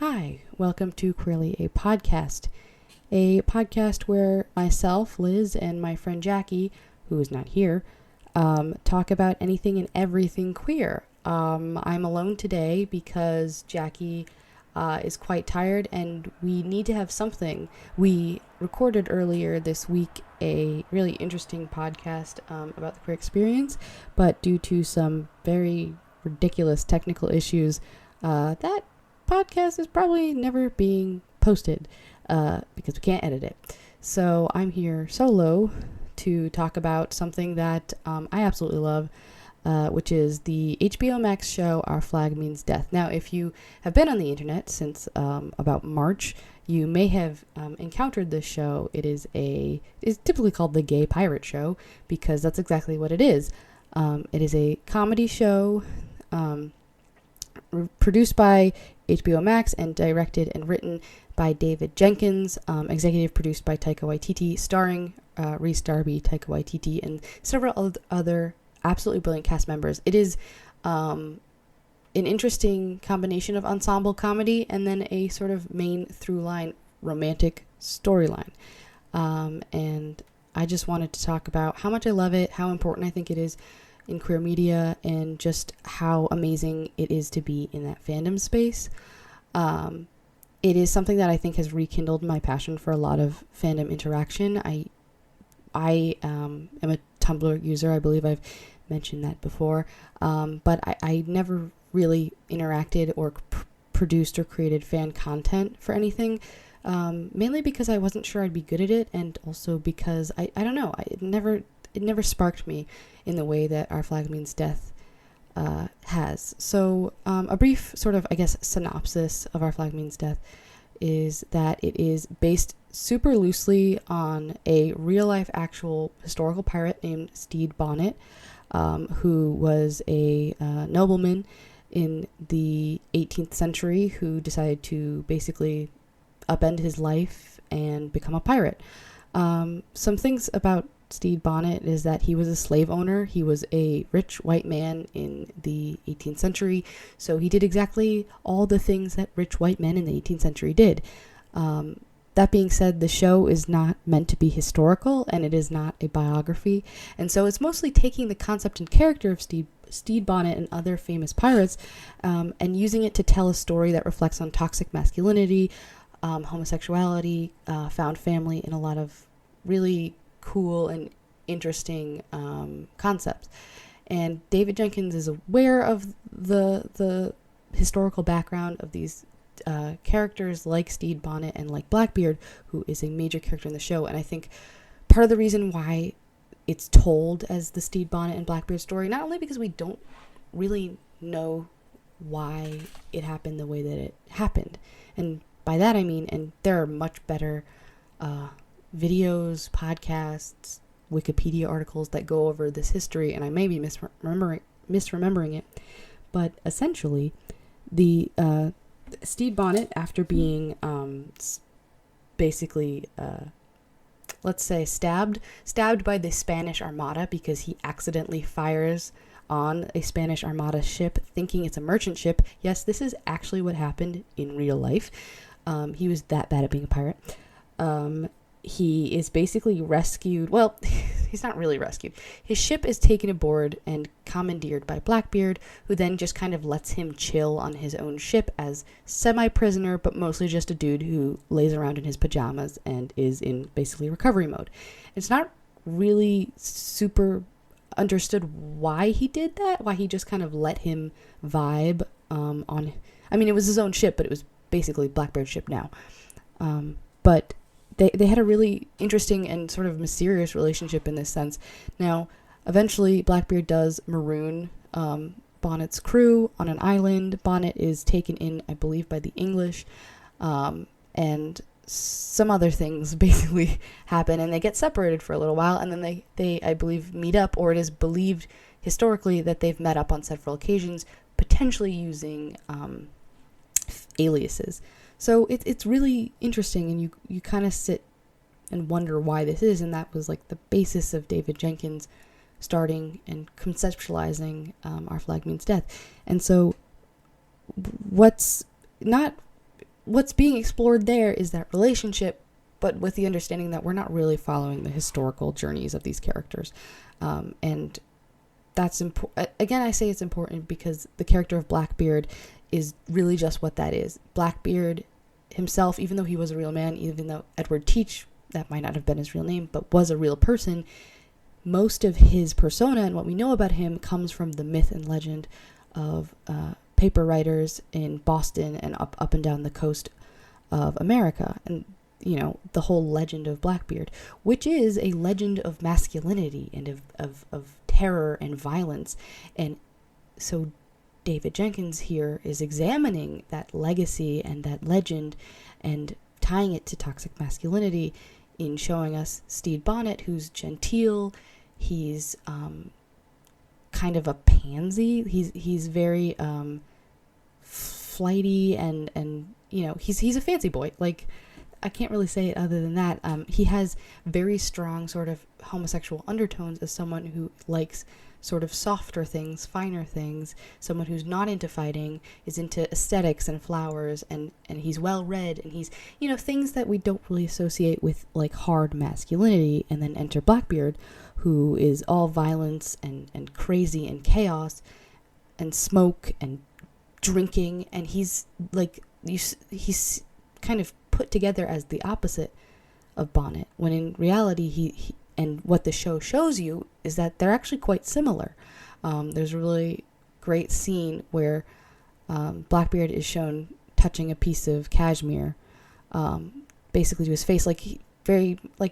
Hi, welcome to Queerly a podcast where myself, Liz, and my friend Jackie, who is not here, talk about anything and everything queer. I'm alone today because Jackie is quite tired and we need to have something. We recorded earlier this week a really interesting podcast about the queer experience, but due to some very ridiculous technical issues, that podcast is probably never being posted because we can't edit it. So I'm here solo to talk about something that I absolutely love, which is the HBO Max show Our Flag Means Death. Now, if you have been on the internet since about March, you may have encountered this show. It's typically called the Gay Pirate Show because that's exactly what it is. It is a comedy show produced by HBO Max and directed and written by David Jenkins, executive produced by Taika Waititi, starring Rhys Darby, Taika Waititi, and several other absolutely brilliant cast members. It is an interesting combination of ensemble comedy and then a sort of main through line romantic storyline. And I just wanted to talk about how much I love it, how important I think it is in queer media, and just how amazing it is to be in that fandom space. It is something that I think has rekindled my passion for a lot of fandom interaction. I am a Tumblr user. I believe I've mentioned that before. But I never really interacted or produced or created fan content for anything, mainly because I wasn't sure I'd be good at it, and also because I don't know, it never sparked me in the way that Our Flag Means Death has. So a brief sort of, I guess, synopsis of Our Flag Means Death is that it is based super loosely on a real-life actual historical pirate named Stede Bonnet, who was a nobleman in the 18th century who decided to basically upend his life and become a pirate. Some things about Stede Bonnet is that he was a slave owner. He was a rich white man in the 18th century, so he did exactly all the things that rich white men in the 18th century did. That being said, the show is not meant to be historical, and it is not a biography, and so it's mostly taking the concept and character of Stede Bonnet and other famous pirates, and using it to tell a story that reflects on toxic masculinity, homosexuality, found family, and a lot of really cool and interesting concepts. And David Jenkins is aware of the historical background of these characters like Stede Bonnet and like Blackbeard, who is a major character in the show. And I think part of the reason why it's told as the Stede Bonnet and Blackbeard story, not only because we don't really know why it happened the way that it happened, and by that I mean, and there are much better videos, podcasts, Wikipedia articles that go over this history, and I may be misremembering it, but essentially, the Stede Bonnet, after being basically, let's say, stabbed by the Spanish Armada because he accidentally fires on a Spanish Armada ship thinking it's a merchant ship. Yes, this is actually what happened in real life. He was that bad at being a pirate. He is basically rescued. Well, he's not really rescued. His ship is taken aboard and commandeered by Blackbeard, who then just kind of lets him chill on his own ship as semi-prisoner, but mostly just a dude who lays around in his pajamas and is in basically recovery mode. It's not really super understood why he did that, why he just kind of let him vibe on... I mean, it was his own ship, but it was basically Blackbeard's ship now. But They had a really interesting and sort of mysterious relationship in this sense. Now, eventually, Blackbeard does maroon Bonnet's crew on an island. Bonnet is taken in, I believe, by the English, and some other things basically happen, and they get separated for a little while, and then they I believe, meet up, or it is believed historically that they've met up on several occasions, potentially using aliases. So it's really interesting, and you kind of sit and wonder why this is, and that was like the basis of David Jenkins starting and conceptualizing Our Flag Means Death. And so what's not what's being explored there is that relationship, but with the understanding that we're not really following the historical journeys of these characters. And that's important. Again, I say it's important because the character of Blackbeard is really just what that is. Blackbeard himself, even though he was a real man, even though Edward Teach, that might not have been his real name, but was a real person, most of his persona and what we know about him comes from the myth and legend of paper writers in Boston and up and down the coast of America. And, you know, the whole legend of Blackbeard, which is a legend of masculinity and of terror and violence. And so David Jenkins here is examining that legacy and that legend and tying it to toxic masculinity in showing us Stede Bonnet, who's genteel. He's kind of a pansy. He's very flighty and you know, he's a fancy boy. Like, I can't really say it other than that. He has very strong sort of homosexual undertones as someone who likes sort of softer things, finer things, someone who's not into fighting, is into aesthetics and flowers, and he's well read, and he's, you know, things that we don't really associate with like hard masculinity. And then enter Blackbeard, who is all violence and crazy and chaos and smoke and drinking, and he's like, he's kind of put together as the opposite of Bonnet, when in reality he and what the show shows you is that they're actually quite similar. There's a really great scene where Blackbeard is shown touching a piece of cashmere, basically to his face, like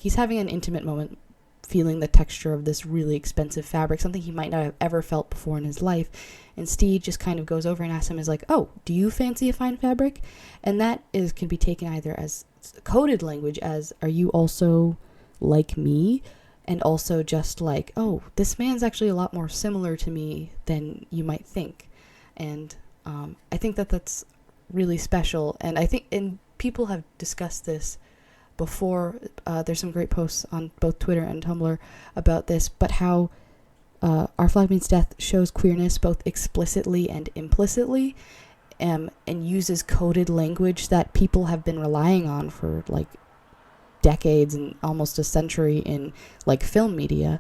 he's having an intimate moment, feeling the texture of this really expensive fabric, something he might not have ever felt before in his life. And Stede just kind of goes over and asks him, is like, oh, do you fancy a fine fabric? And that can be taken either as coded language, as, are you also like me? And also just like, oh, this man's actually a lot more similar to me than you might think. And I think that that's really special. And I think, and people have discussed this before. There's some great posts on both Twitter and Tumblr about this, but how Our Flag Means Death shows queerness both explicitly and implicitly, and uses coded language that people have been relying on for like decades and almost a century in like film media,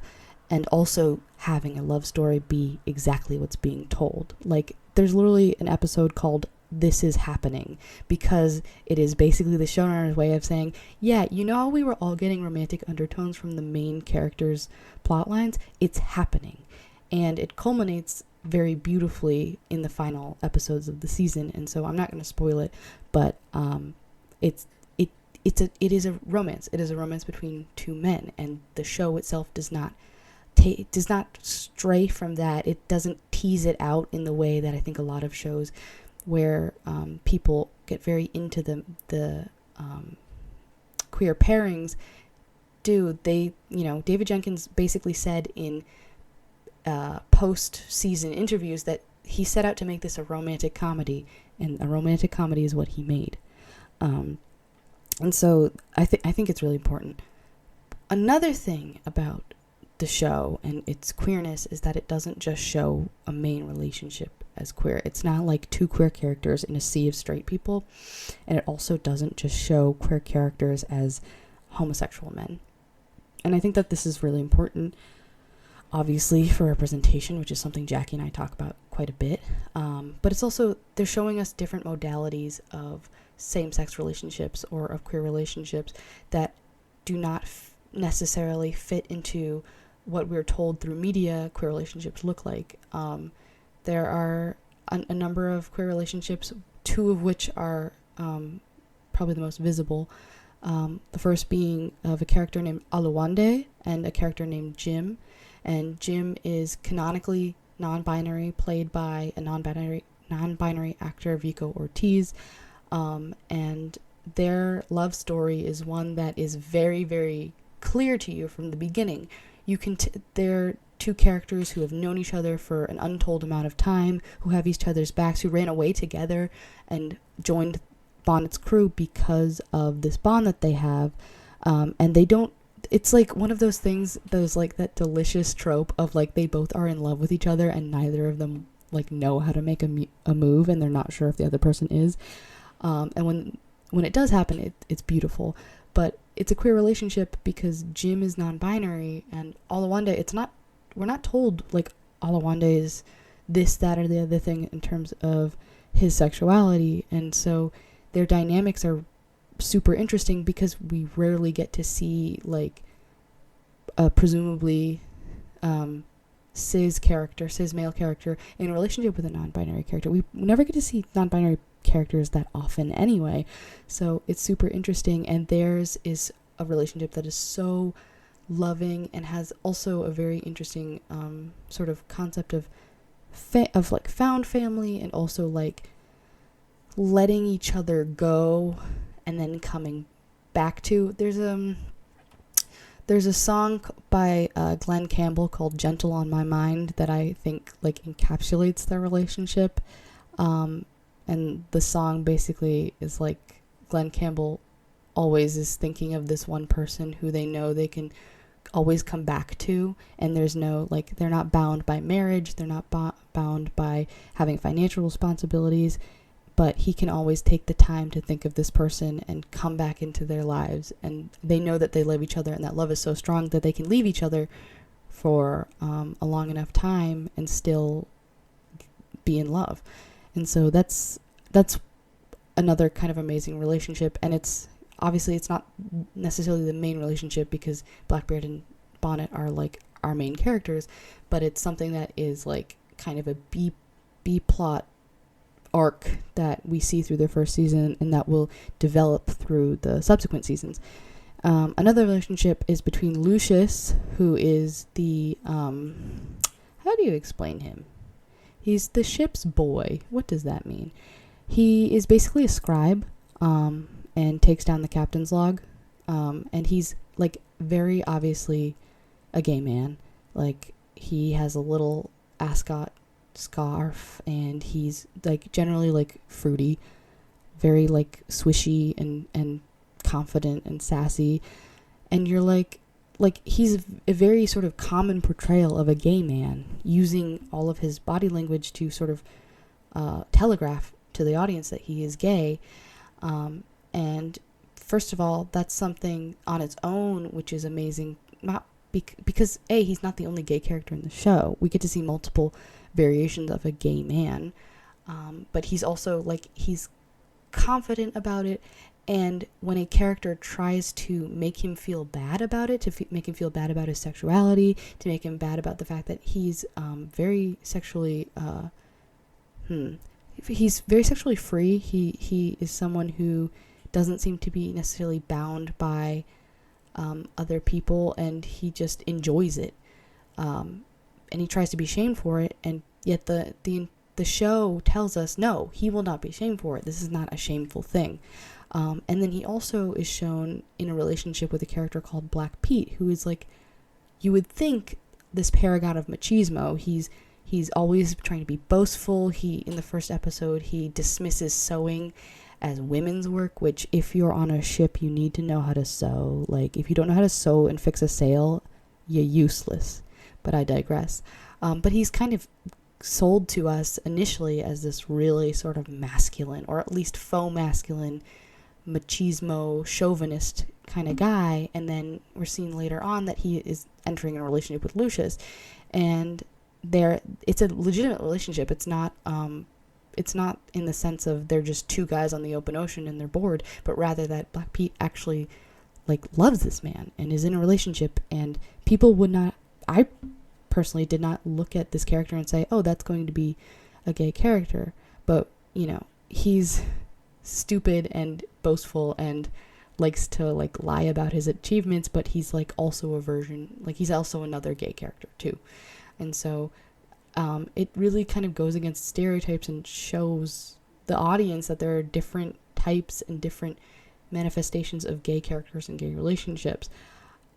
and also having a love story be exactly what's being told. Like, there's literally an episode called This Is Happening, because it is basically the showrunner's way of saying, yeah, you know how we were all getting romantic undertones from the main characters' plot lines? It's happening. And it culminates very beautifully in the final episodes of the season. And so I'm not going to spoil it, but it is a romance. It is a romance between two men, and the show itself does not stray from that. It doesn't tease it out in the way that I think a lot of shows where people get very into the queer pairings do. They, you know, David Jenkins basically said in post-season interviews that he set out to make this a romantic comedy, and a romantic comedy is what he made. And so I think it's really important. Another thing about the show and its queerness is that it doesn't just show a main relationship as queer. It's not like two queer characters in a sea of straight people. And it also doesn't just show queer characters as homosexual men. And I think that this is really important, obviously, for representation, which is something Jackie and I talk about quite a bit. But it's also, they're showing us different modalities of same-sex relationships or of queer relationships that do not necessarily fit into what we're told through media queer relationships look like. There are a number of queer relationships, two of which are probably the most visible. The first being of a character named Aluwande and a character named Jim. And Jim is canonically non-binary, played by a non-binary actor, Vico Ortiz. And their love story is one that is very, very clear to you from the beginning. They're two characters who have known each other for an untold amount of time, who have each other's backs, who ran away together and joined Bonnet's crew because of this bond that they have. And they don't, it's like one of those things, those like that delicious trope of like they both are in love with each other and neither of them like know how to make a move, and they're not sure if the other person is. And when when it does happen, it's beautiful. But it's a queer relationship because Jim is non-binary, and Olawande, we're not told, like, Olawande is this, that, or the other thing in terms of his sexuality. And so their dynamics are super interesting because we rarely get to see, like, a presumably cis male character in a relationship with a non-binary character. We never get to see non-binary characters that often anyway, so it's super interesting. And theirs is a relationship that is so loving and has also a very interesting sort of concept of like found family, and also like letting each other go and then coming back to. There's a song by Glenn Campbell called "Gentle on My Mind" that I think like encapsulates their relationship. And the song basically is like Glenn Campbell always is thinking of this one person who they know they can always come back to, and there's no, like, they're not bound by marriage, they're not bound by having financial responsibilities, but he can always take the time to think of this person and come back into their lives, and they know that they love each other, and that love is so strong that they can leave each other for a long enough time and still be in love. And so that's another kind of amazing relationship. And it's obviously it's not necessarily the main relationship because Blackbeard and Bonnet are like our main characters, but it's something that is like kind of a B plot arc that we see through the first season and that will develop through the subsequent seasons. Another relationship is between Lucius, who is the how do you explain him? He's the ship's boy. What does that mean? He is basically a scribe, and takes down the captain's log. And he's like very obviously a gay man. Like, he has a little ascot scarf, and he's like generally like fruity, very like swishy and confident and sassy. And you're like he's a very sort of common portrayal of a gay man, using all of his body language to sort of telegraph to the audience that he is gay. And first of all, that's something on its own which is amazing, not because he's not the only gay character in the show. We get to see multiple variations of a gay man, but he's also like, he's confident about it. And when a character tries to make him feel bad about it, to make him feel bad about his sexuality, to make him bad about the fact that he's very sexually he's very sexually free. He is someone who doesn't seem to be necessarily bound by other people, and he just enjoys it. And he tries to be shamed for it, and yet the show tells us, no, he will not be shamed for it. This is not a shameful thing. And then he also is shown in a relationship with a character called Black Pete, who is like, you would think this paragon of machismo. He's always trying to be boastful. In the first episode, he dismisses sewing as women's work, which if you're on a ship, you need to know how to sew. Like, if you don't know how to sew and fix a sail, you're useless. But I digress. But he's kind of sold to us initially as this really sort of masculine, or at least faux masculine, machismo, chauvinist kind of guy. And then we're seeing later on that he is entering a relationship with Lucius, and it's a legitimate relationship. It's not in the sense of they're just two guys on the open ocean and they're bored, but rather that Black Pete actually like loves this man and is in a relationship. And people would not, I personally did not look at this character and say, oh, that's going to be a gay character. But, you know, he's stupid and boastful and likes to like lie about his achievements, but he's like also a version, like he's also another gay character too. And so it really kind of goes against stereotypes and shows the audience that there are different types and different manifestations of gay characters and gay relationships.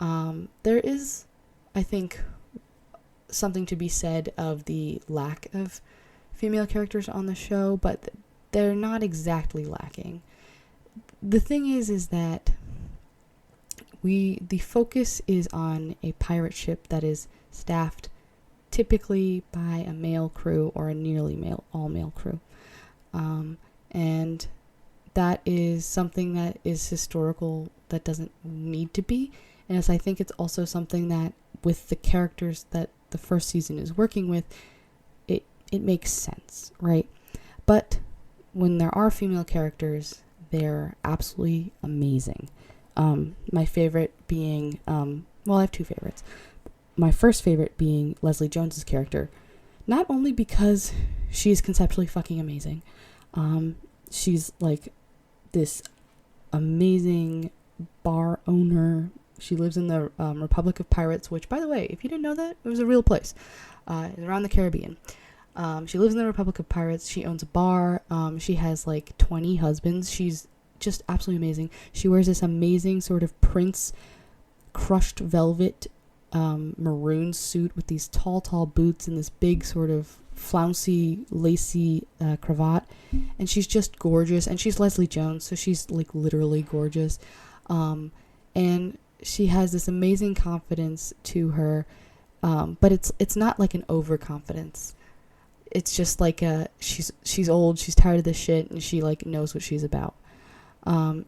There is, I think, something to be said of the lack of female characters on the show, but they're not exactly lacking. The thing is that the focus is on a pirate ship that is staffed typically by a male crew or a nearly all male crew. And that is something that is historical that doesn't need to be. And as I think it's also something that with the characters that the first season is working with, it makes sense, right? But when there are female characters, they're absolutely amazing. My favorite being, well, I have two favorites. My first favorite being Leslie Jones's character, not only because she's conceptually fucking amazing. She's like this amazing bar owner. She lives in the Republic of Pirates, which, by the way, if you didn't know that, it was a real place. It's around the Caribbean. She lives in the Republic of Pirates. She owns a bar. She has like 20 husbands. She's just absolutely amazing. She wears this amazing sort of Prince crushed velvet maroon suit with these tall boots and this big sort of flouncy, lacy cravat. And she's just gorgeous. And she's Leslie Jones, so she's like literally gorgeous. And she has this amazing confidence to her. But it's not like an overconfidence. It's just like she's old, she's tired of this shit, and she like knows what she's about.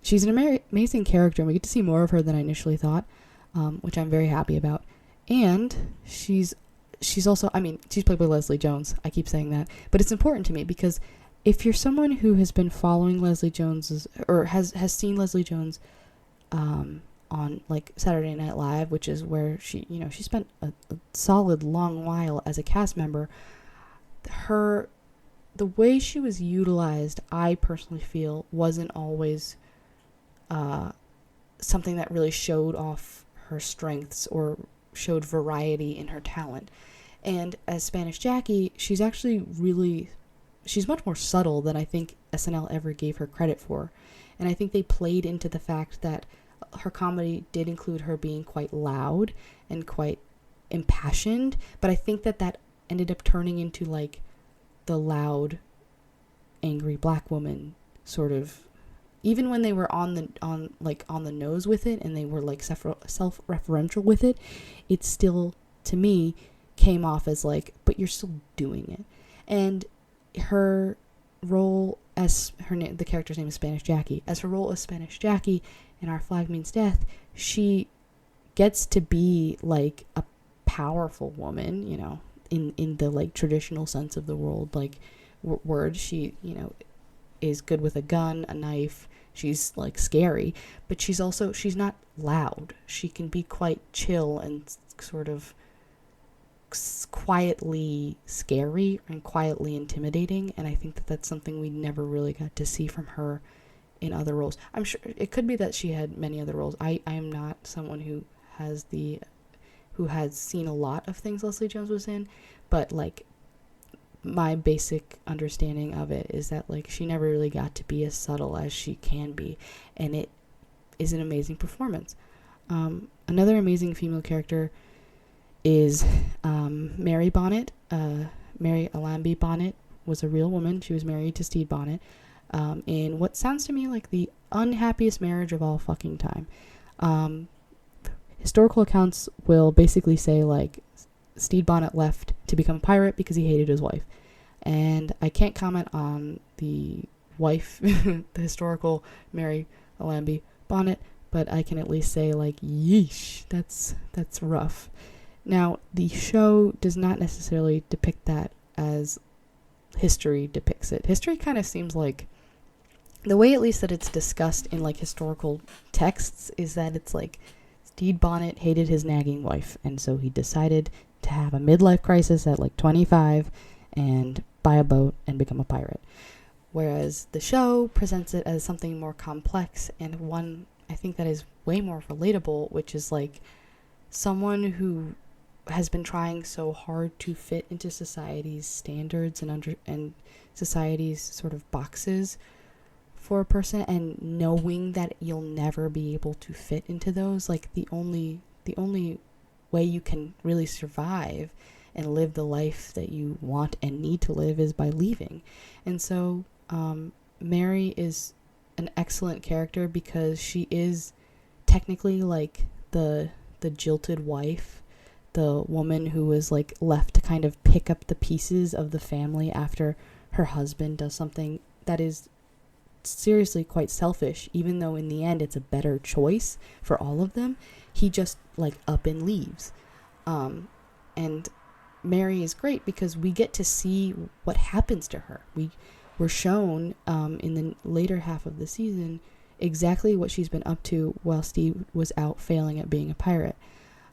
She's an amazing character, and we get to see more of her than I initially thought, which I'm very happy about. And she's also, I mean, she's played by Leslie Jones. I keep saying that, but it's important to me because if you're someone who has been following Leslie Jones's or has seen Leslie Jones on like Saturday Night Live, which is where she spent a solid long while as a cast member. The way she was utilized, I personally feel, wasn't always something that really showed off her strengths or showed variety in her talent. And as Spanish Jackie, she's much more subtle than I think SNL ever gave her credit for. And I think they played into the fact that her comedy did include her being quite loud and quite impassioned, but I think that ended up turning into like the loud, angry black woman sort of, even when they were on the nose with it and they were like self-referential with it, it still to me came off as like, but you're still doing it. And her role as the character's name is Spanish Jackie, as her role as Spanish Jackie in Our Flag Means Death, she gets to be like a powerful woman, in the like traditional sense of the world, like word. She, is good with a gun, a knife. She's like scary, but she's not loud. She can be quite chill and sort of quietly scary and quietly intimidating. And I think that that's something we never really got to see from her in other roles. I'm sure it could be that she had many other roles. I am not someone who has seen a lot of things Leslie Jones was in, but like my basic understanding of it is that like she never really got to be as subtle as she can be, and it is an amazing performance. Another amazing female character is Mary Bonnet. Mary Allamby Bonnet was a real woman. She was married to Stede Bonnet in what sounds to me like the unhappiest marriage of all fucking time. Historical accounts will basically say like Stede Bonnet left to become a pirate because he hated his wife. And I can't comment on the wife, the historical Mary Allamby Bonnet, but I can at least say like, yeesh, that's rough. Now, the show does not necessarily depict that as history depicts it. History kind of seems like, the way at least that it's discussed in like historical texts is that it's like Stede Bonnet hated his nagging wife, and so he decided to have a midlife crisis at like 25 and buy a boat and become a pirate. Whereas the show presents it as something more complex, and one I think that is way more relatable, which is like someone who has been trying so hard to fit into society's standards and society's sort of boxes for a person, and knowing that you'll never be able to fit into those. Like the only way you can really survive and live the life that you want and need to live is by leaving. And so Mary is an excellent character because she is technically like the jilted wife, the woman who was like left to kind of pick up the pieces of the family after her husband does something that is seriously quite selfish, even though in the end it's a better choice for all of them. He just like up and leaves. And Mary is great because we get to see what happens to her. We were shown in the later half of the season exactly what she's been up to while Steve was out failing at being a pirate.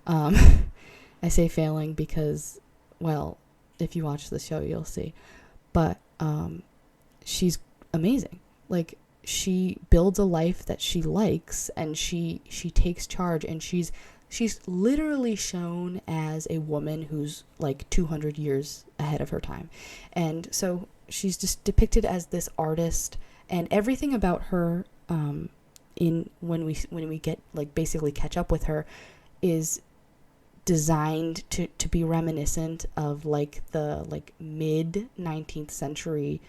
I say failing because, well, if you watch the show, you'll see. But she's amazing. Like, she builds a life that she likes, and she takes charge, and she's literally shown as a woman who's like 200 years ahead of her time. And so she's just depicted as this artist, and everything about her in when we get like basically catch up with her is designed to be reminiscent of like the like mid 19th century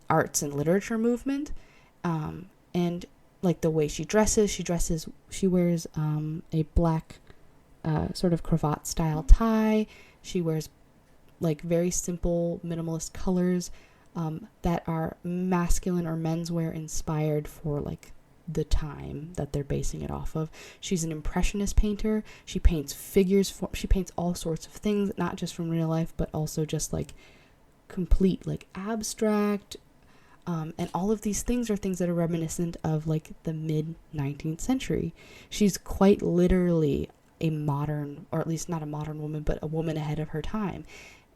arts and literature movement, and like the way she wears a black sort of cravat style tie. She wears like very simple minimalist colors that are masculine or menswear inspired for like the time that they're basing it off of. She's an impressionist painter. She paints figures she paints all sorts of things, not just from real life, but also just like complete like abstract. And all of these things are things that are reminiscent of like the mid 19th century. She's quite literally a modern, or at least not a modern woman, but a woman ahead of her time.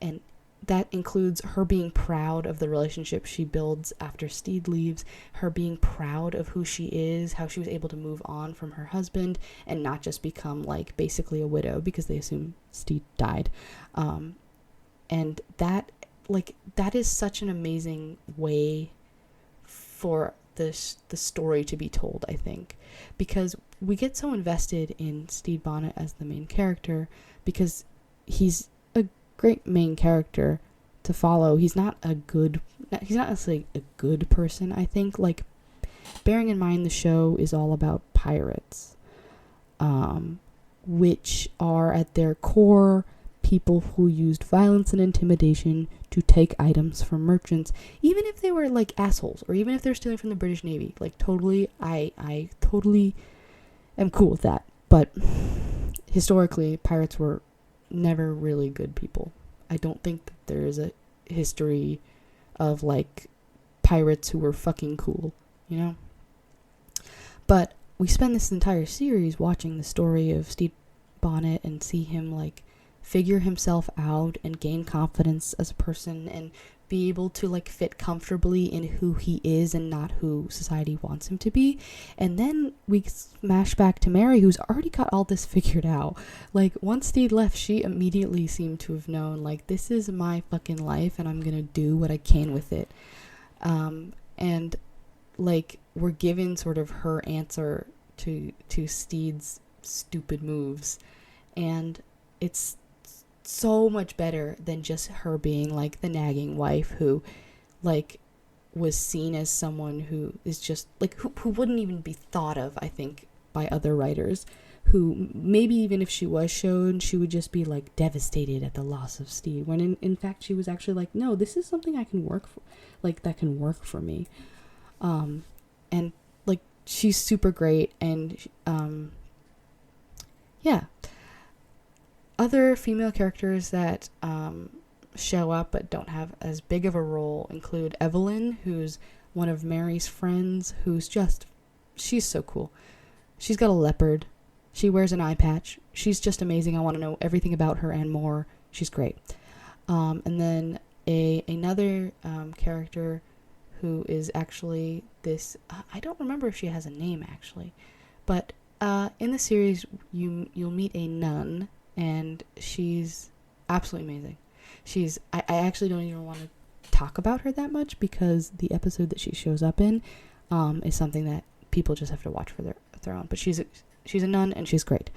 And that includes her being proud of the relationship she builds after Steed leaves, her being proud of who she is, how she was able to move on from her husband and not just become like basically a widow because they assume Steed died. And that is such an amazing way for the story to be told, I think, because we get so invested in Stede Bonnet as the main character because he's a great main character to follow. He's not necessarily a good person, I think, like bearing in mind the show is all about pirates, which are at their core people who used violence and intimidation to take items from merchants, even if they were like assholes, or even if they're stealing from the British Navy. Like totally, I totally am cool with that. But historically, pirates were never really good people. I don't think that there is a history of like pirates who were fucking cool, you know? But we spend this entire series watching the story of Stede Bonnet and see him like figure himself out and gain confidence as a person and be able to like fit comfortably in who he is and not who society wants him to be. And then we smash back to Mary, who's already got all this figured out. Like once Stede left, she immediately seemed to have known like, this is my fucking life and I'm gonna do what I can with it. And like we're given sort of her answer to Stede's stupid moves, and it's so much better than just her being like the nagging wife who like was seen as someone who is just like who wouldn't even be thought of, I think, by other writers, who maybe even if she was shown, she would just be like devastated at the loss of Stede, when in fact she was actually like, no, this is something I can work for, like that can work for me. And like she's super great. And yeah, other female characters that show up but don't have as big of a role include Evelyn, who's one of Mary's friends, she's so cool. She's got a leopard. She wears an eye patch. She's just amazing. I want to know everything about her and more. She's great. And then another character who is actually this, I don't remember if she has a name actually, but in the series you'll meet a nun, and she's absolutely amazing. I actually don't even want to talk about her that much because the episode that she shows up in is something that people just have to watch for their own. But she's a nun and she's great.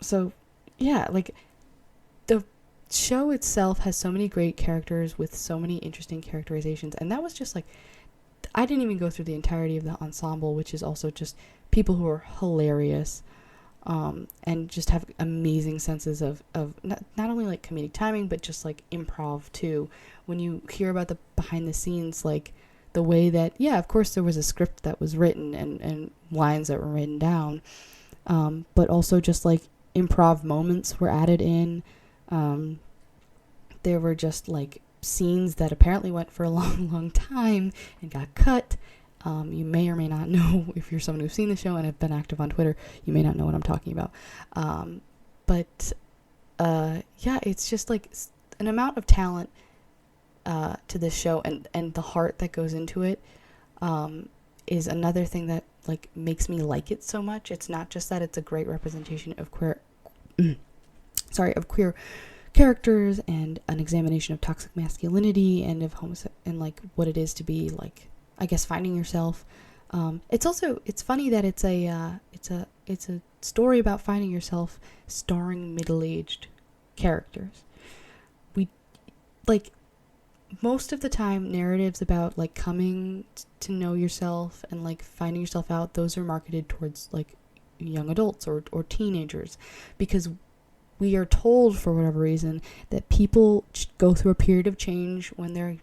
So yeah, like the show itself has so many great characters with so many interesting characterizations, and that was just like, I didn't even go through the entirety of the ensemble, which is also just people who are hilarious. And just have amazing senses of not only like comedic timing, but just like improv too. When you hear about the behind the scenes like the way that, yeah, of course there was a script that was written and lines that were written down, but also just like improv moments were added in. There were just like scenes that apparently went for a long time and got cut. You may or may not know, if you're someone who's seen the show and have been active on Twitter, you may not know what I'm talking about. But yeah, it's just like an amount of talent to this show, and the heart that goes into it is another thing that like makes me like it so much. It's not just that it's a great representation of queer characters and an examination of toxic masculinity and of and like what it is to be like, I guess, finding yourself. It's funny that it's a story about finding yourself starring middle-aged characters. We like most of the time narratives about like coming to know yourself and like finding yourself out, those are marketed towards like young adults or teenagers, because we are told for whatever reason that people go through a period of change when they're,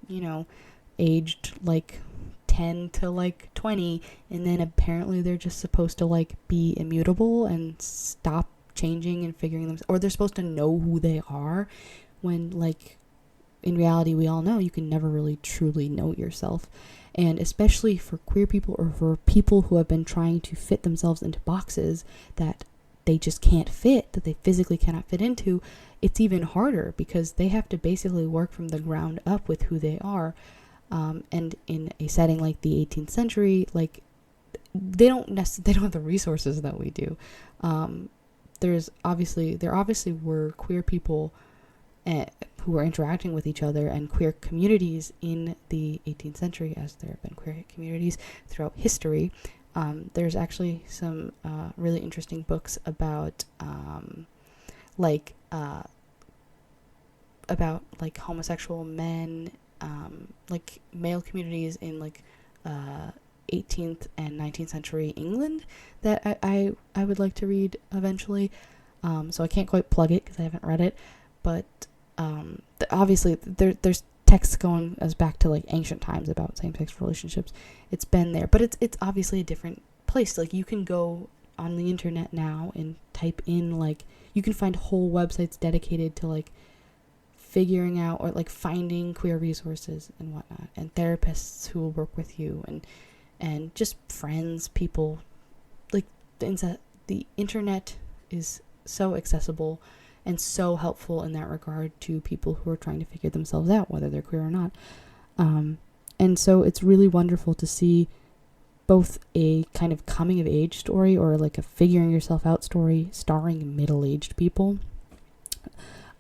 aged like 10 to like 20, and then apparently they're just supposed to like be immutable and stop changing and figuring them, or they're supposed to know who they are, when like in reality we all know you can never really truly know yourself. And especially for queer people, or for people who have been trying to fit themselves into boxes that they just can't fit, that they physically cannot fit into, it's even harder because they have to basically work from the ground up with who they are. And in a setting like the 18th century, like they don't have the resources that we do. There obviously were queer people who were interacting with each other, and queer communities in the 18th century, as there have been queer communities throughout history. There's actually some really interesting books about homosexual men, like male communities in like 18th and 19th century England that I would like to read eventually. So I can't quite plug it because I haven't read it, but obviously there's texts going as back to like ancient times about same-sex relationships. It's been there, but it's obviously a different place. Like you can go on the internet now and type in, like you can find whole websites dedicated to like figuring out or like finding queer resources and whatnot, and therapists who will work with you, and just friends, people. Like the internet is so accessible and so helpful in that regard to people who are trying to figure themselves out, whether they're queer or not. And so it's really wonderful to see both a kind of coming of age story, or like a figuring yourself out story starring middle-aged people,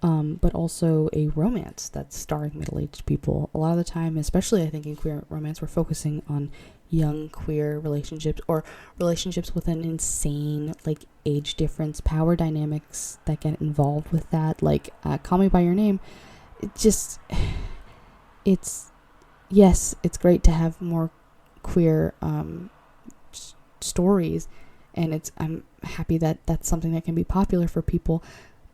but also a romance that's starring middle-aged people. A lot of the time, especially I think in queer romance, we're focusing on young queer relationships, or relationships with an insane like age difference, power dynamics that get involved with that, like Call Me By Your Name. It's great to have more queer stories, and I'm happy that that's something that can be popular for people,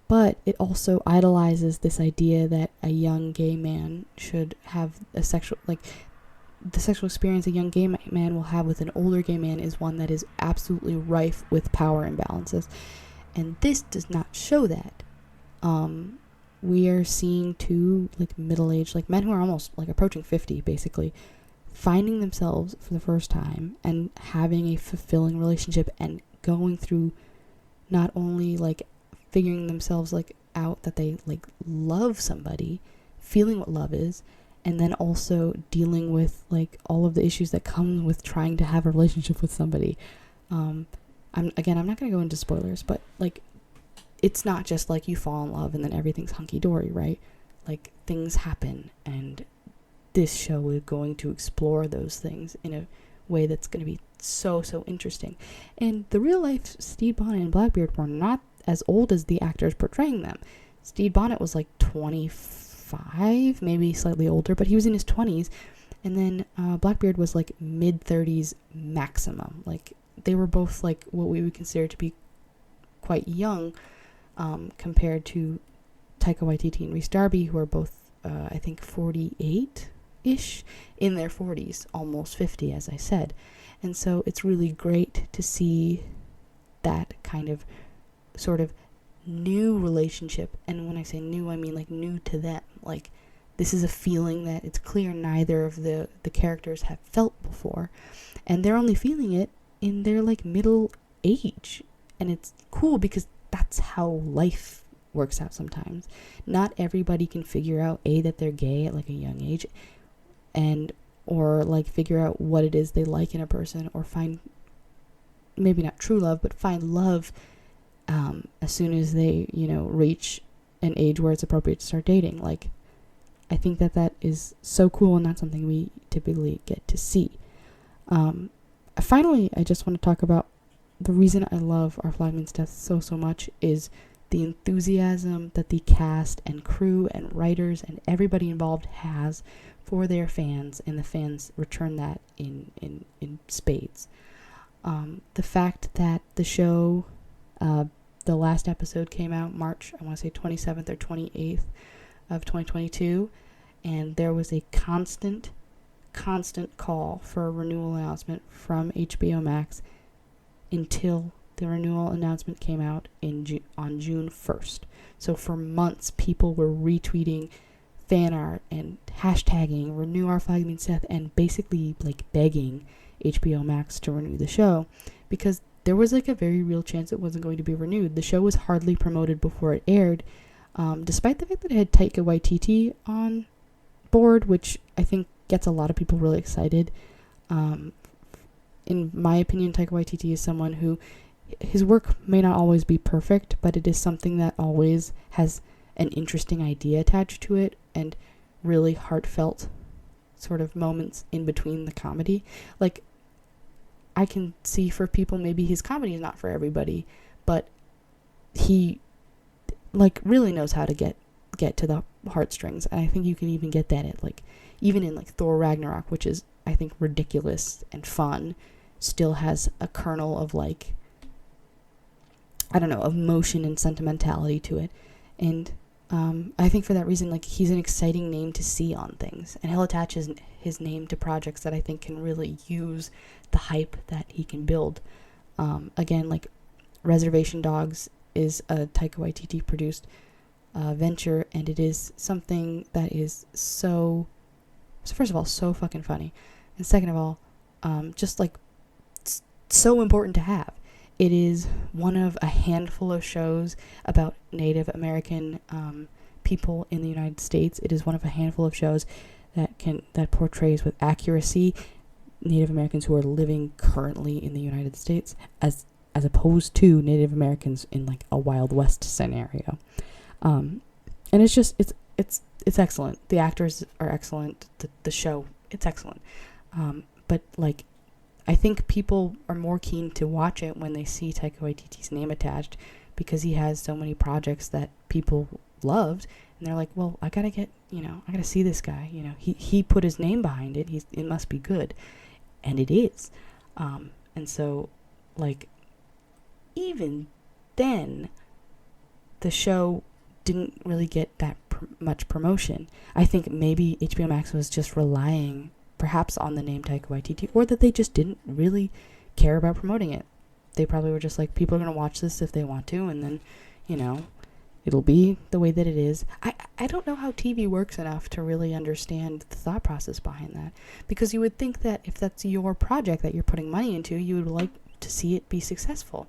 but it also idolizes this idea that a young gay man should have the sexual experience a young gay man will have with an older gay man is one that is absolutely rife with power imbalances. And this does not show that. We are seeing two like middle-aged, like men who are almost like approaching 50 basically, finding themselves for the first time and having a fulfilling relationship, and going through not only like figuring themselves like out that they like love somebody, feeling what love is, and then also dealing with like all of the issues that come with trying to have a relationship with somebody. I'm not going to go into spoilers, but like it's not just like you fall in love and then everything's hunky-dory, right? Like things happen, and this show is going to explore those things in a way that's going to be so interesting. And the real life Stede Bonnet and Blackbeard were not as old as the actors portraying them. Stede Bonnet was like 25, maybe slightly older, but he was in his 20s. And then Blackbeard was like mid-30s maximum. Like they were both like what we would consider to be quite young, compared to Taika Waititi and Rhys Darby, who are both I think 48, ish in their 40s, almost 50, as I said. And so it's really great to see that kind of sort of new relationship. And when I say new, I mean like new to them. Like, this is a feeling that it's clear neither of the characters have felt before. And they're only feeling it in their like middle age. And it's cool because that's how life works out sometimes. Not everybody can figure out that they're gay at like a young age, and or like figure out what it is they like in a person, or find, maybe not true love, but find love as soon as they, reach an age where it's appropriate to start dating. Like, I think that is so cool, and not something we typically get to see. Finally, I just want to talk about the reason I love Our Flag Means Death so much is the enthusiasm that the cast and crew and writers and everybody involved has for their fans, and the fans return that in spades. The fact that the show, the last episode came out March, I want to say 27th or 28th of 2022, and there was a constant call for a renewal announcement from HBO Max until the renewal announcement came out on June 1st. So for months, people were retweeting fan art and hashtagging Renew Our Flag Means Death, and basically like begging HBO Max to renew the show, because there was like a very real chance it wasn't going to be renewed. The show was hardly promoted before it aired, despite the fact that it had Taika Waititi on board, which I think gets a lot of people really excited. In my opinion, Taika Waititi is someone who, his work may not always be perfect, but it is something that always has an interesting idea attached to it, and really heartfelt sort of moments in between the comedy. Like, I can see for people, maybe his comedy is not for everybody, but he like really knows how to get to the heartstrings. And I think you can even get that at like, even in like Thor Ragnarok, which is, I think, ridiculous and fun, still has a kernel of like, I don't know, of emotion and sentimentality to it. And I think for that reason, like, he's an exciting name to see on things, and he'll attach his name to projects that I think can really use the hype that he can build. Again, like, Reservation Dogs is a Taika Waititi produced venture, and it is something that is so first of all, so fucking funny, and second of all, just like so important to have. It is one of a handful of shows about Native American people in the United States. It is one of a handful of shows that portrays with accuracy Native Americans who are living currently in the United States, as opposed to Native Americans in like a Wild West scenario. And it's just it's excellent. The actors are excellent. The show, it's excellent. But like, I think people are more keen to watch it when they see Taika Waititi's name attached, because he has so many projects that people loved, and they're like, well, I gotta see this guy. He put his name behind it. It must be good, and it is. And so, like, even then, the show didn't really get that much promotion. I think maybe HBO Max was just relying perhaps on the name Taika Waititi, or that they just didn't really care about promoting it. They probably were just like, people are going to watch this if they want to, and then, it'll be the way that it is. I don't know how TV works enough to really understand the thought process behind that, because you would think that if that's your project that you're putting money into, you would like to see it be successful.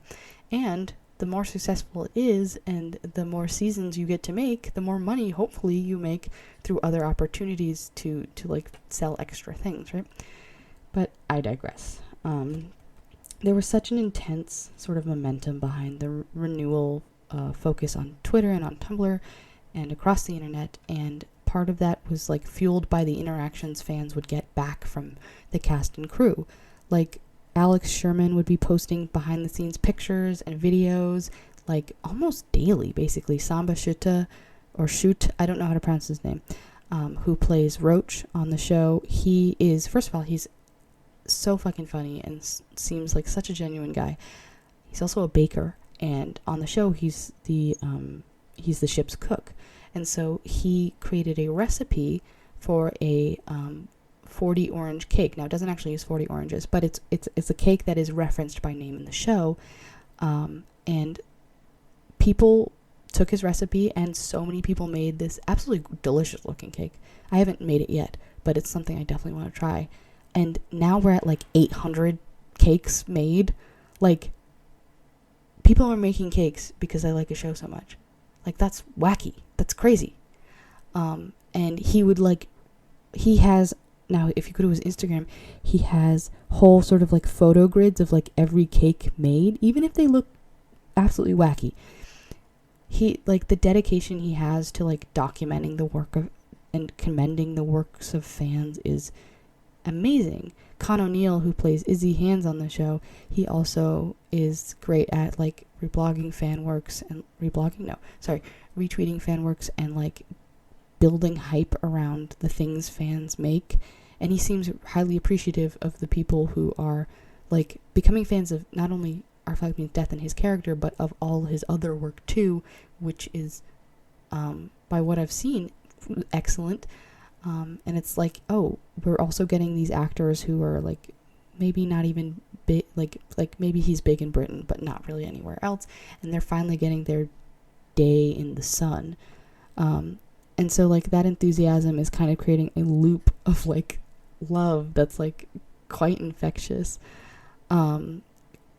And the more successful it is, and the more seasons you get to make, the more money hopefully you make through other opportunities to like sell extra things, right? But I digress. There was such an intense sort of momentum behind the renewal focus on Twitter and on Tumblr and across the internet, and part of that was like fueled by the interactions fans would get back from the cast and crew. Like, Alex Sherman would be posting behind the scenes pictures and videos like almost daily, basically. Samba Shuta, or Shoot, I don't know how to pronounce his name, who plays Roach on the show. He is, first of all, he's so fucking funny and seems like such a genuine guy. He's also a baker, and on the show he's the ship's cook. And so he created a recipe for a 40 orange cake. Now, it doesn't actually use 40 oranges, but it's a cake that is referenced by name in the show. And people took his recipe, and so many people made this absolutely delicious looking cake. I haven't made it yet, but it's something I definitely want to try. And now we're at like 800 cakes made. Like, people are making cakes because I like a show so much. Like, that's wacky. That's crazy. And he has, now if you go to his Instagram, he has whole sort of like photo grids of like every cake made, even if they look absolutely wacky. He, like, the dedication he has to like documenting the work of and commending the works of fans is amazing. Con O'Neill, who plays Izzy Hands on the show, he also is great at like retweeting fan works and like building hype around the things fans make. And he seems highly appreciative of the people who are like becoming fans of not only Our Flag Means Death and his character, but of all his other work too, which is, by what I've seen, excellent. And it's like, oh, we're also getting these actors who are like maybe not even big, like maybe he's big in Britain but not really anywhere else, and they're finally getting their day in the sun. And so like that enthusiasm is kind of creating a loop of like love that's like quite infectious.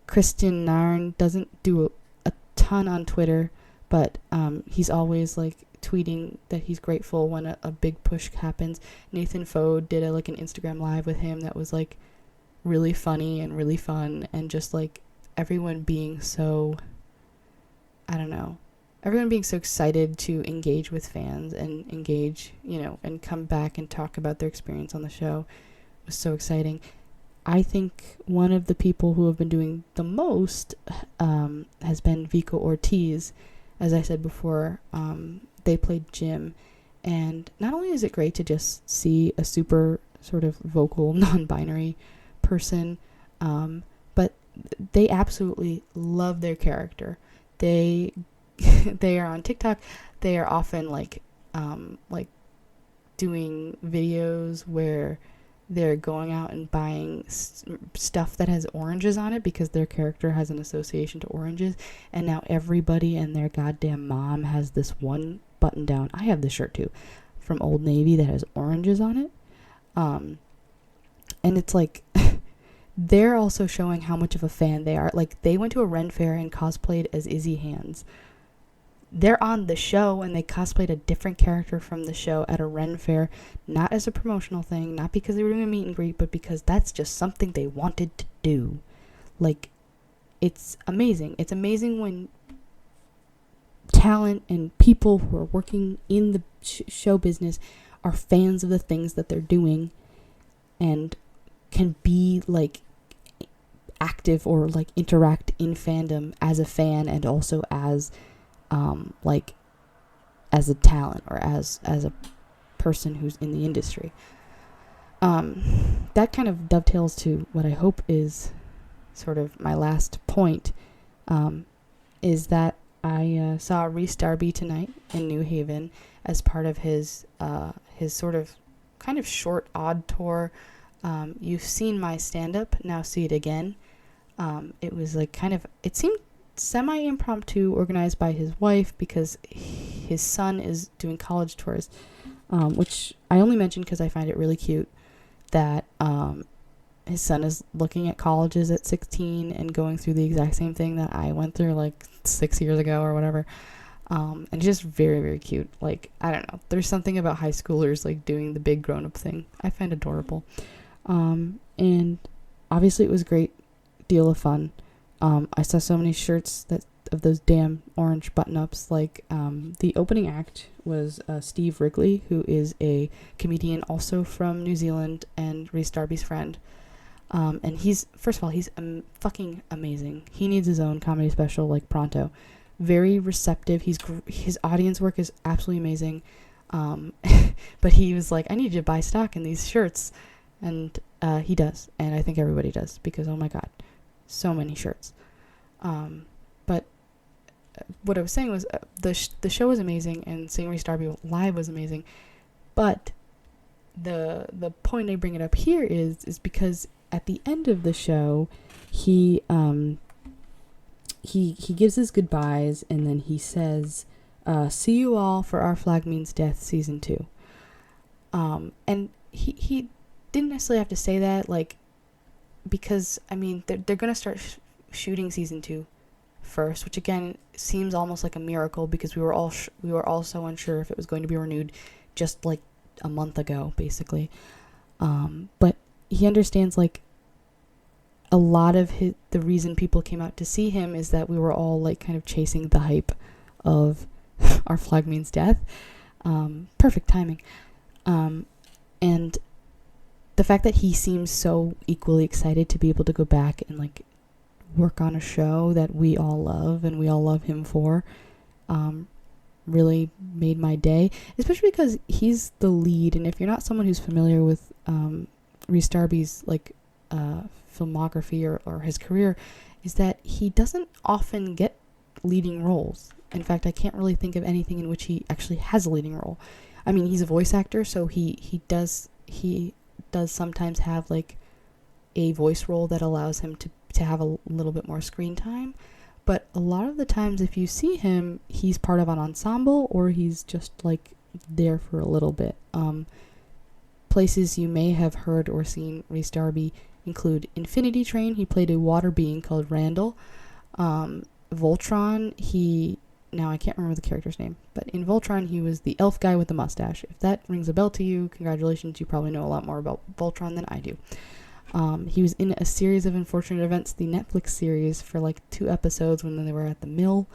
Christian Narn doesn't do a ton on Twitter, but he's always like tweeting that he's grateful when a big push happens. Nathan Fode did an Instagram live with him that was like really funny and really fun, and just like everyone being so, I don't know, everyone being so excited to engage with fans and engage, and come back and talk about their experience on the show was so exciting. I think one of the people who have been doing the most has been Vico Ortiz. As I said before, they played Jim, and not only is it great to just see a super sort of vocal, non-binary person, but they absolutely love their character. They are on TikTok. They are often like doing videos where they're going out and buying stuff that has oranges on it because their character has an association to oranges, and now everybody and their goddamn mom has this one button down. I have this shirt too from Old Navy that has oranges on it, and it's like they're also showing how much of a fan they are. Like, they went to a Ren fair and cosplayed as Izzy Hands. They're on the show and they cosplayed a different character from the show at a Ren fair, not as a promotional thing, not because they were doing a meet and greet, but because that's just something they wanted to do. Like, it's amazing. It's amazing when talent and people who are working in the show business are fans of the things that they're doing and can be like active or like interact in fandom as a fan and also as like as a talent or as a person who's in the industry. That kind of dovetails to what I hope is sort of my last point, is that I saw Rhys Darby tonight in New Haven as part of his sort of kind of short odd tour. You've seen my stand-up, now see it again. It was like it seemed semi-impromptu, organized by his wife because his son is doing college tours, which I only mentioned because I find it really cute that his son is looking at colleges at 16 and going through the exact same thing that I went through like 6 years ago or whatever. And it's just very, very cute. Like, I don't know, there's something about high schoolers like doing the big grown-up thing I find adorable. And obviously it was a great deal of fun. I saw so many shirts of those damn orange button-ups. Like, the opening act was Steve Wrigley, who is a comedian also from New Zealand and Rhys Darby's friend. And he's fucking amazing. He needs his own comedy special, like, pronto. Very receptive. His audience work is absolutely amazing. But he was like, I need you to buy stock in these shirts. And he does. And I think everybody does, because, oh my God, so many shirts. But what I was saying was the show was amazing, and seeing Rhys Darby live was amazing. But the point I bring it up here is because at the end of the show, he gives his goodbyes, and then he says, "See you all for Our Flag Means Death season 2." And he didn't necessarily have to say that, like, because I mean they're gonna start shooting season 2 first, which again seems almost like a miracle because we were all so unsure if it was going to be renewed just like a month ago, basically. But he understands, like, a lot of the reason people came out to see him is that we were all like kind of chasing the hype of Our Flag Means Death. Perfect timing. And the fact that he seems so equally excited to be able to go back and like work on a show that we all love and we all love him for, really made my day, especially because he's the lead. And if you're not someone who's familiar with Rhys Darby's like filmography or his career, is that he doesn't often get leading roles. In fact, I can't really think of anything in which he actually has a leading role. I mean, he's a voice actor, so he does sometimes have like a voice role that allows him to have a little bit more screen time. But a lot of the times if you see him, he's part of an ensemble or he's just like there for a little bit. Places you may have heard or seen Rhys Darby include Infinity Train. He played a water being called Randall. Voltron, now I can't remember the character's name, but in Voltron he was the elf guy with the mustache. If that rings a bell to you, congratulations, you probably know a lot more about Voltron than I do. He was in a series of Unfortunate Events, the Netflix series, for like 2 episodes when they were at the mill.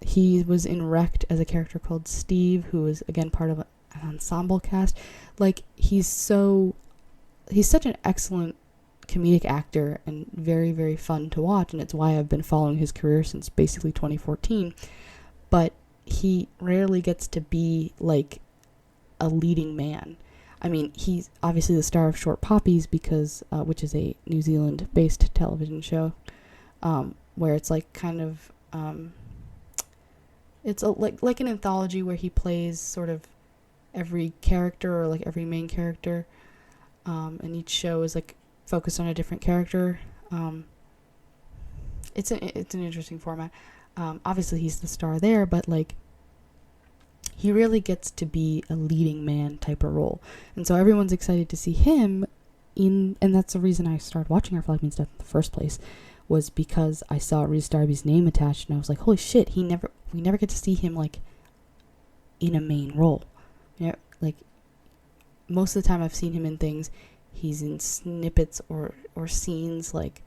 He was in Wrecked as a character called Steve, who was again part of an ensemble cast. Like, he's such an excellent comedic actor and very, very fun to watch, and it's why I've been following his career since basically 2014. But he rarely gets to be like a leading man. I mean, he's obviously the star of Short Poppies because which is a New Zealand based television show, where it's like kind of it's like an anthology where he plays sort of every character or like every main character, and each show is like focused on a different character. It's an interesting format. Obviously he's the star there, but like he really gets to be a leading man type of role, and so everyone's excited to see him in, and that's the reason I started watching Our Flag Means Death in the first place, was because I saw Rhys Darby's name attached and I was like, holy shit, we never get to see him like in a main role. You know, like most of the time I've seen him in things, he's in snippets or scenes, like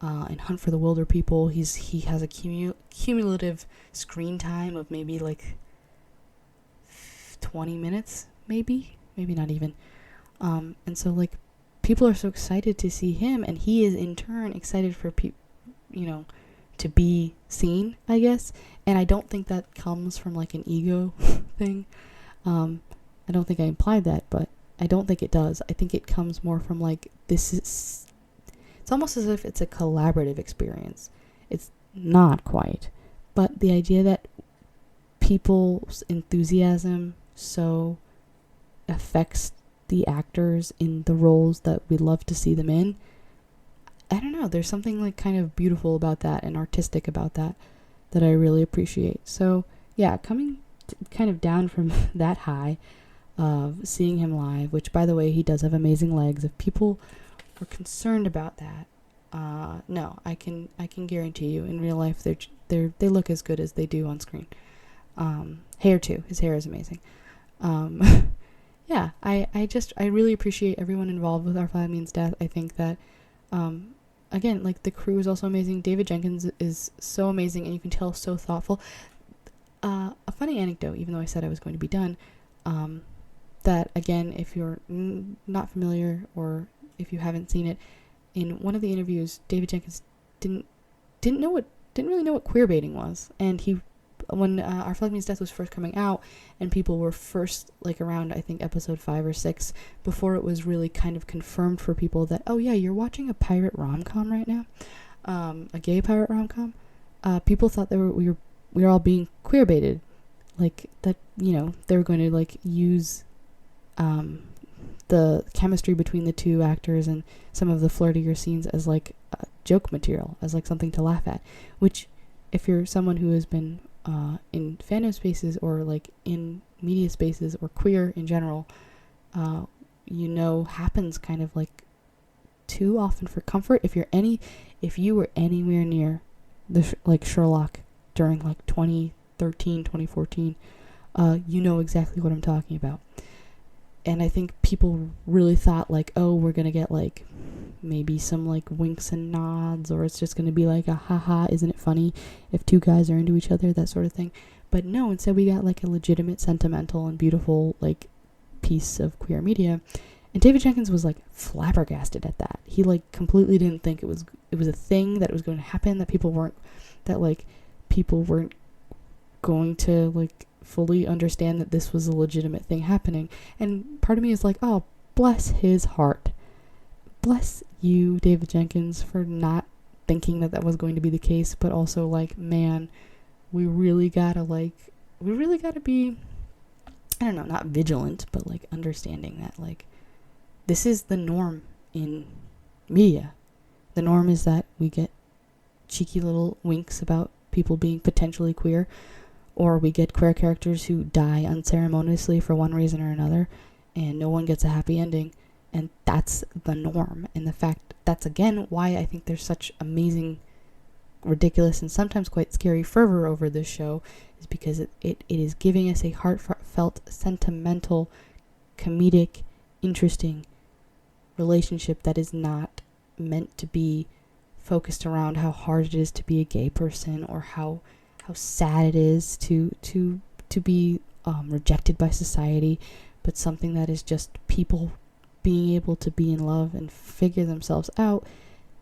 in Hunt for the Wilder People. He has a cumulative screen time of maybe like 20 minutes, maybe not even. And so like people are so excited to see him, and he is in turn excited for to be seen, I guess. And I don't think that comes from like an ego thing. I don't think I implied that, but I don't think it does. I think it comes more from like, it's almost as if it's a collaborative experience. It's not quite, but the idea that people's enthusiasm so affects the actors in the roles that we love to see them in, I don't know, there's something like kind of beautiful about that and artistic about that I really appreciate. So yeah, coming kind of down from that high of seeing him live, which by the way, he does have amazing legs. If people were concerned about that, no, I can guarantee you in real life they look as good as they do on screen. Hair too, his hair is amazing. Yeah, I really appreciate everyone involved with Our Flag Means Death. I think that again, like, the crew is also amazing. David Jenkins is so amazing, and you can tell so thoughtful. A funny anecdote, even though I said I was going to be done, that again, if you're not familiar or if you haven't seen it, in one of the interviews, David Jenkins didn't really know what queerbaiting was, and when Our Flag Means Death was first coming out, and people were first, like, around, I think, episode 5 or 6, before it was really kind of confirmed for people that, oh yeah, you're watching a pirate rom-com right now, a gay pirate rom-com, people thought we were all being queerbaited, like, that, they were going to, like, use the chemistry between the two actors and some of the flirtier scenes as like joke material, as like something to laugh at, which if you're someone who has been in fandom spaces or like in media spaces or queer in general, happens kind of like too often for comfort. If you were anywhere near like Sherlock during like 2013, 2014, you know exactly what I'm talking about. And I think people really thought like, oh, we're gonna get like maybe some like winks and nods, or it's just gonna be like a haha, isn't it funny if two guys are into each other, that sort of thing. But no, instead we got like a legitimate, sentimental, and beautiful like piece of queer media. And David Jenkins was like flabbergasted at that. He like completely didn't think it was a thing, that it was going to happen, that people weren't going to like fully understand that this was a legitimate thing happening. And part of me is like, oh, bless his heart. Bless you, David Jenkins, for not thinking that was going to be the case, but also like, man, we really gotta be, I don't know, not vigilant, but like understanding that like this is the norm in media. The norm is that we get cheeky little winks about people being potentially queer, or we get queer characters who die unceremoniously for one reason or another, and no one gets a happy ending, and that's the norm. And the fact, that's again why I think there's such amazing, ridiculous, and sometimes quite scary fervor over this show, is because it is giving us a heartfelt, sentimental, comedic, interesting relationship that is not meant to be focused around how hard it is to be a gay person, or how sad it is to be rejected by society, but something that is just people being able to be in love and figure themselves out.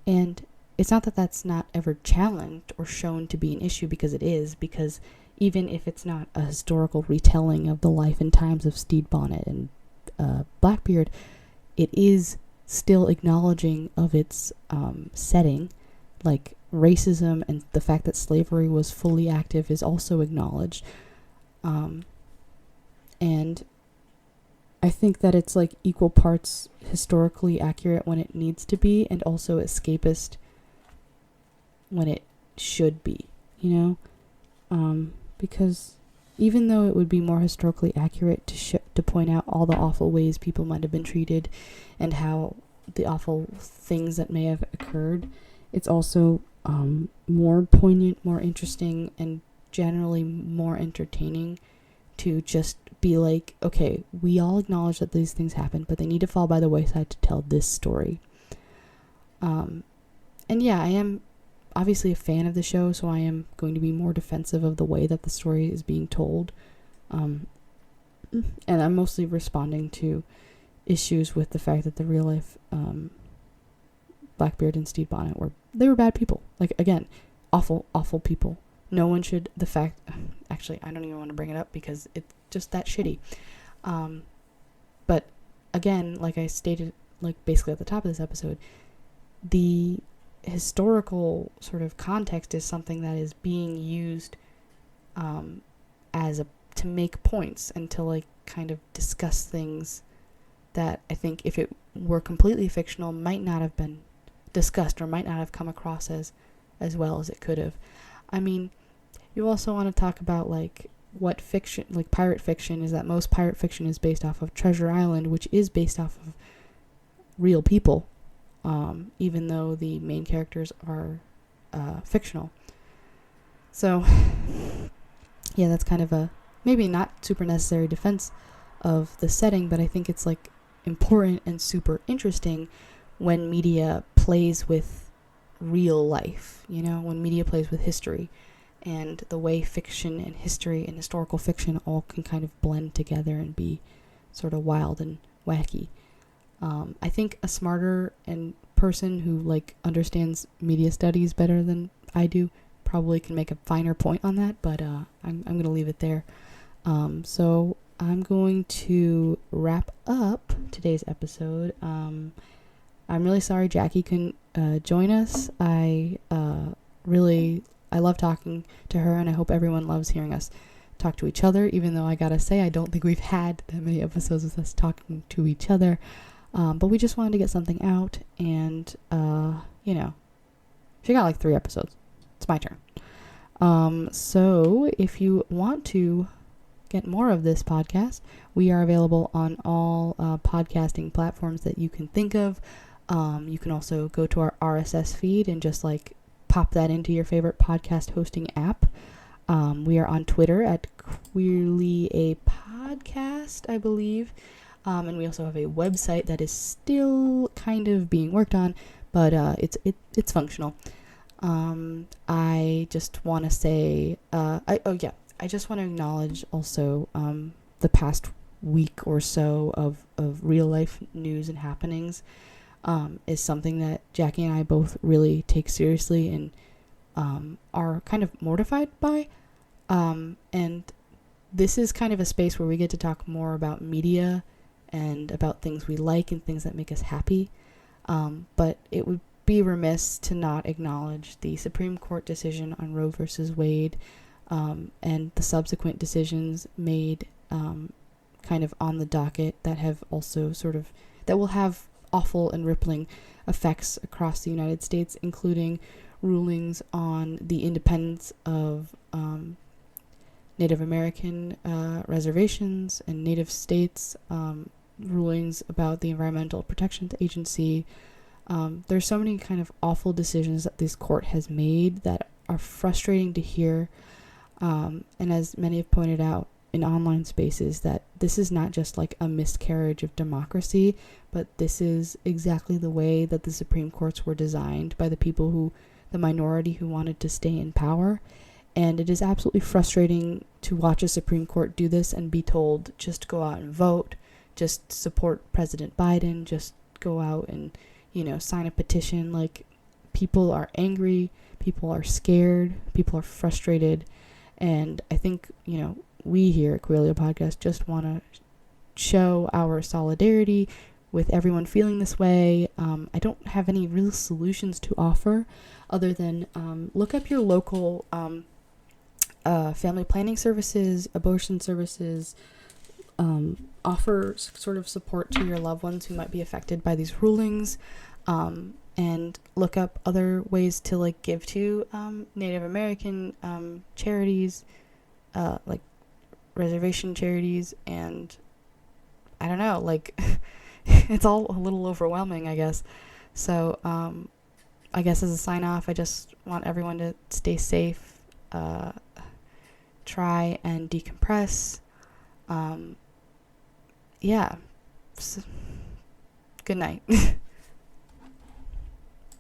And it's not that that's not ever challenged or shown to be an issue, because it is, because even if it's not a historical retelling of the life and times of Stede Bonnet and Blackbeard, it is still acknowledging of its setting. Like racism and the fact that slavery was fully active is also acknowledged. And I think that it's like equal parts historically accurate when it needs to be, and also escapist when it should be, because even though it would be more historically accurate to point out all the awful ways people might have been treated and how the awful things that may have occurred, it's also more poignant, more interesting, and generally more entertaining to just be like, okay, we all acknowledge that these things happen, but they need to fall by the wayside to tell this story. And yeah, I am obviously a fan of the show, so I am going to be more defensive of the way that the story is being told. And I'm mostly responding to issues with the fact that the real life Blackbeard and Stede Bonnet were bad people. Like, again, awful people. No one should, actually, I don't even want to bring it up because it's just that shitty. But again, like I stated, like basically at the top of this episode, the historical sort of context is something that is being used to make points and to like kind of discuss things that I think if it were completely fictional might not have been discussed or might not have come across as well as it could have. I mean, you also want to talk about like what fiction, like pirate fiction, is that most pirate fiction is based off of Treasure Island, which is based off of real people, even though the main characters are fictional. So yeah, that's kind of a maybe not super necessary defense of the setting, but I think it's like important and super interesting when media plays with real life, when media plays with history, and the way fiction and history and historical fiction all can kind of blend together and be sort of wild and wacky. I think a smarter person who like understands media studies better than I do probably can make a finer point on that, but I'm going to leave it there. So I'm going to wrap up today's episode. I'm really sorry Jackie couldn't join us. I love talking to her, and I hope everyone loves hearing us talk to each other, even though I gotta say I don't think we've had that many episodes with us talking to each other. But we just wanted to get something out, and she got like 3 episodes. It's my turn. So if you want to get more of this podcast, we are available on all podcasting platforms that you can think of. You can also go to our RSS feed and just like pop that into your favorite podcast hosting app. We are on Twitter at Queerly a Podcast, I believe. And we also have a website that is still kind of being worked on, but it's functional. I just want to say, I just want to acknowledge also the past week or so of real life news and happenings is something that Jackie and I both really take seriously and are kind of mortified by. And this is kind of a space where we get to talk more about media and about things we like and things that make us happy. But it would be remiss to not acknowledge the Supreme Court decision on Roe versus Wade, and the subsequent decisions made kind of on the docket that have also that will have awful and rippling effects across the United States, including rulings on the independence of Native American reservations and Native states, rulings about the Environmental Protection Agency. There's so many kind of awful decisions that this court has made that are frustrating to hear. And as many have pointed out in online spaces, that this is not just like a miscarriage of democracy, but this is exactly the way that the Supreme Courts were designed by the minority who wanted to stay in power. And it is absolutely frustrating to watch a Supreme Court do this and be told, just go out and vote, just support President Biden, just go out and, sign a petition. Like, people are angry, people are scared, people are frustrated. And I think, we here at Queerly a Podcast just want to show our solidarity with everyone feeling this way. I don't have any real solutions to offer other than look up your local family planning services, abortion services, offer sort of support to your loved ones who might be affected by these rulings, and look up other ways to like give to Native American charities, like reservation charities, and I don't know, like it's all a little overwhelming, I guess. So I guess as a sign off, I just want everyone to stay safe, try and decompress. Yeah. Good night.